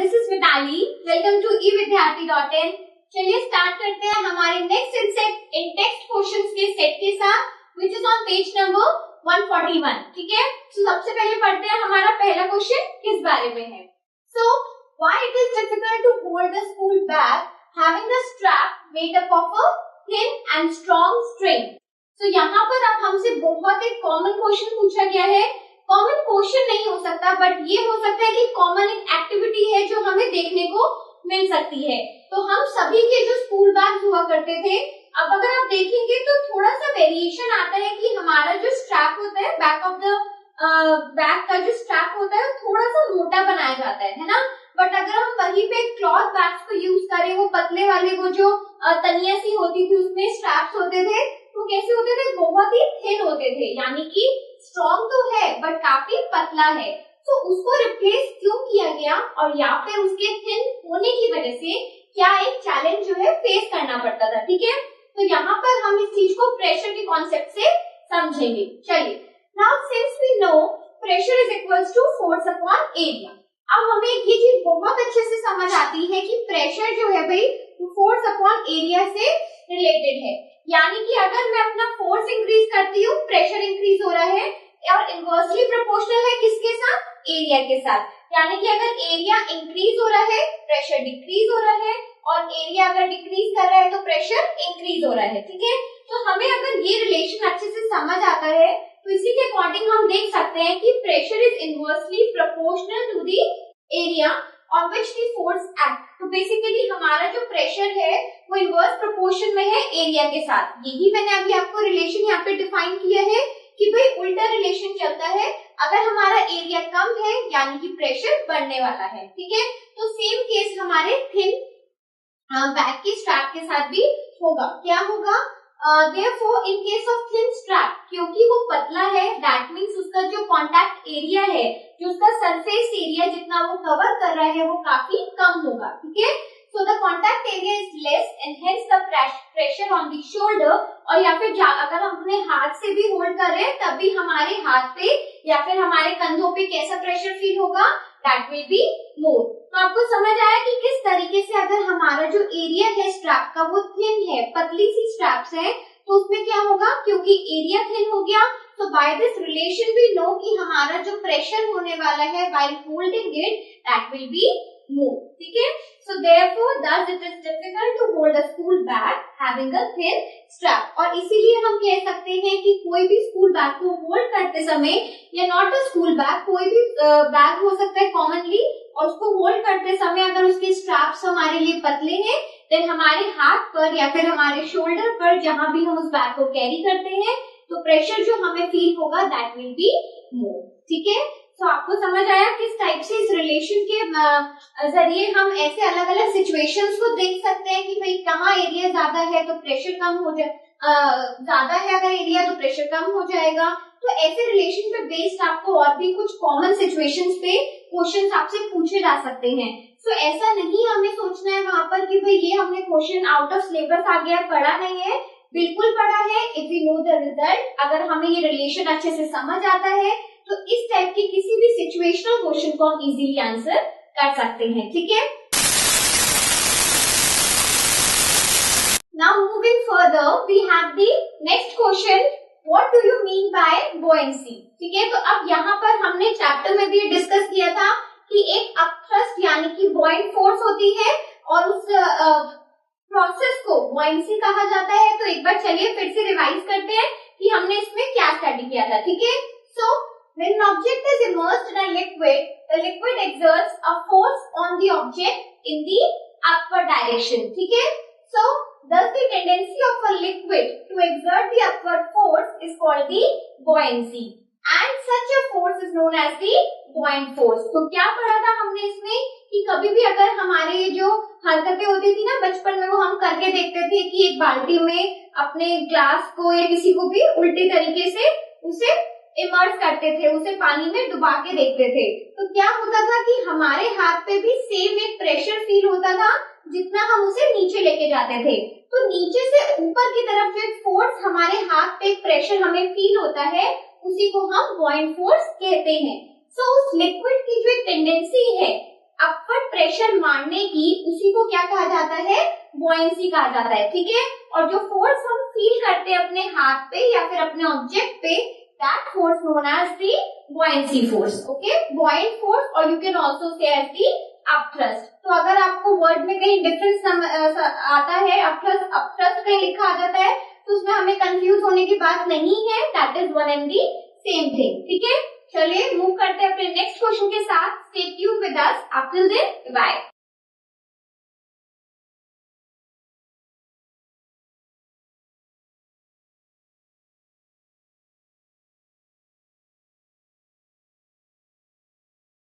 This is Mitali. Welcome to evidyarthi.in। चलिए start करते हैं हमारे नेक्स्ट इन टेक्स्ट क्वेश्चंस के सेट के साथ, which is on page number 141। ठीक है, तो सबसे पहले पढ़ते हैं हमारा पहला क्वेश्चन किस बारे में है। So why it is difficult to hold the school bag having the strap made up of a thin and strong string. तो यहाँ पर अब हमसे बहुत एक कॉमन क्वेश्चन पूछा गया है। कॉमन क्वेश्चन नहीं हो सकता, बट ये हो सकता है कि कॉमन एक एक्टिविटी है जो हमें देखने को मिल सकती है। तो हम सभी के जो स्कूल बैग हुआ करते थे, अब अगर आप देखेंगे तो थोड़ा सा वेरिएशन आता है कि हमारा जो स्ट्रैप होता है, बैक ऑफ द बैग का जो स्ट्रैप होता है थोड़ा सा मोटा बनाया जाता है ना। बट अगर हम वहीं पे क्लॉथ बैग्स को यूज करें, वो पतले वाले वो जो तनिया सी होती थी उसमें स्ट्रैप्स होते थे, तो कैसे होते थे, बहुत ही थिन होते थे, यानी कि स्ट्रॉन्ग तो है बट काफी पतला है। तो उसको रिप्लेस क्यों किया गया, और या फिर उसके थिन होने की वजह से क्या एक चैलेंज जो है फेस करना पड़ता था। ठीक है, तो यहाँ पर हम इस चीज को प्रेशर के कॉन्सेप्ट से समझेंगे। चलिए, now since we know pressure is equals to force upon area, अब हमें ये चीज बहुत अच्छे से समझ आती है कि प्रेशर जो है भाई फोर्स अपॉन एरिया से रिलेटेड है। यानी कि अगर मैं अपना फोर्स इंक्रीज करती हूँ, प्रेशर इंक्रीज हो रहा है, और इनवर्सली प्रोपोर्शनल है किसके साथ, एरिया के साथ। यानी कि अगर एरिया इंक्रीज हो रहा है, प्रेशर डिक्रीज हो रहा है, और एरिया अगर डिक्रीज कर रहा है तो प्रेशर इंक्रीज हो रहा है। ठीक है, तो हमें अगर ये रिलेशन अच्छे से समझ आता है तो इसी के अकॉर्डिंग हम देख सकते हैं कि pressure is inversely proportional to the area on which the force act. तो बेसिकली हमारा जो प्रेशर है वो इनवर्स प्रोपोर्शन में है एरिया के साथ। यही मैंने अभी आपको रिलेशन यहाँ पे डिफाइन किया है कि भाई उल्टा रिलेशन चलता है, अगर हमारा एरिया कम है यानी कि प्रेशर बढ़ने वाला है। ठीक है, तो सेम केस हमारे थिन बैग की स्ट्रैप के साथ भी होगा। क्या होगा, therefore in case of thin strap, क्योंकि वो पतला है, that means उसका जो कॉन्टैक्ट एरिया है, जो उसका सरफेस एरिया जितना वो कवर कर रहा है वो काफी कम होगा। ठीक है, so the contact area is less and hence the pressure on the shoulder, और या फिर अगर हम अपने हाथ से भी होल्ड कर रहे हैं तब भी हमारे हाथ पे या फिर हमारे कंधों पे कैसा प्रेशर फील होगा, that will be more। तो आपको समझ आया कि किस तरीके से अगर हमारा जो एरिया है स्ट्रैप का वो थिन है, पतली सी स्ट्रैप्स है, तो उसमें क्या होगा, क्योंकि एरिया थिन हो गया, तो by this relation we know कि हमारा जो प्रेशर होने वाला है while holding it, that will be more। ठीक है, so therefore thus it is difficult to hold a school bag having a thin strap। और इसीलिए हम कह सकते हैं कि कोई भी स्कूल बैग को होल्ड करते समय, या नॉट अ स्कूल बैग, कोई भी बैग हो सकता है कॉमनली, और उसको होल्ड करते समय अगर उसके स्ट्रैप्स हमारे लिए पतले हैं, देन हमारे हाथ पर या फिर हमारे शोल्डर पर जहां भी हम उस बैग को कैरी करते हैं, तो प्रेशर जो हमें फील होगा दैट विल बी मोर। ठीक है, तो आपको समझ आया किस टाइप से इस रिलेशन के जरिए हम ऐसे अलग अलग सिचुएशंस को देख सकते हैं कि भाई कहाँ एरिया ज्यादा है तो प्रेशर कम हो जाए, ज्यादा है अगर एरिया तो प्रेशर कम हो जाएगा। तो ऐसे रिलेशन पे बेस्ड आपको और भी कुछ कॉमन सिचुएशंस पे क्वेश्चंस आपसे पूछे जा सकते हैं। सो ऐसा नहीं हमें सोचना है वहां पर कि भाई ये हमने क्वेश्चन आउट ऑफ सिलेबस आ गया, पढ़ा नहीं है, बिल्कुल पढ़ा है। If we know the result, अगर हमें ये रिलेशन अच्छे से समझ आता है तो इस टाइप की किसी भी सिचुएशनल क्वेश्चन को हम इजीली आंसर कर सकते हैं। ठीक है, now moving further we have the next question, what do you mean by buoyancy. ठीक है, तो अब यहाँ पर हमने चैप्टर में भी डिस्कस किया था कि एक अपथ्रस्ट यानी कि बुओयेंट फोर्स होती है, और उस प्रोसेस को बुओयेंसी कहा जाता है। तो एक बार चलिए फिर से रिवाइज करते हैं कि हमने इसमें क्या स्टडी किया था। ठीक है, सो when an object is immersed in a liquid, the liquid exerts a force on the object in the upward direction। ठीक है, so thus the tendency of a liquid to exert the upward force is called the buoyancy, and such a force is known as the buoyant force। तो क्या पढ़ा था हमने इसमें कि कभी भी अगर हमारे जो हरकतें होती थी ना बचपन में, वो हम करके देखते थे कि एक बाल्टी में अपने ग्लास को या किसी को भी उल्टे तरीके से उसे इमर्स करते थे, उसे पानी में डुबा के देखते थे, तो क्या होता था कि हमारे हाथ पे भी सेम एक प्रेशर फील होता था जितना हम उसे नीचे लेके जाते थे। तो नीचे से ऊपर की तरफ जो एक फोर्स हमारे हाथ पे एक प्रेशर हमें फील होता है, उसी को हम बुओयेंट फोर्स कहते हैं। सो उस लिक्विड की जो एक टेंडेंसी है अपवर्ड प्रेशर मारने की, उसी को क्या कहा जाता है, बुओयंसी कहा जाता है, ठीक है। और जो फोर्स हम फील करते हैं अपने हाथ पे या फिर अपने ऑब्जेक्ट पे, that force known as the buoyancy force, okay, buoyant force, और you can also say as the upthrust. तो अगर आपको वर्ड में कहीं डिफरेंस आता है, अपथ्रस्ट कहीं लिखा आ जाता है, तो उसमें हमें कंफ्यूज होने की बात नहीं है, that is one and the same thing, ठीक है। चलिए मूव करते हैं अपने नेक्स्ट क्वेश्चन के साथ। Stay tuned with us, up till then bye.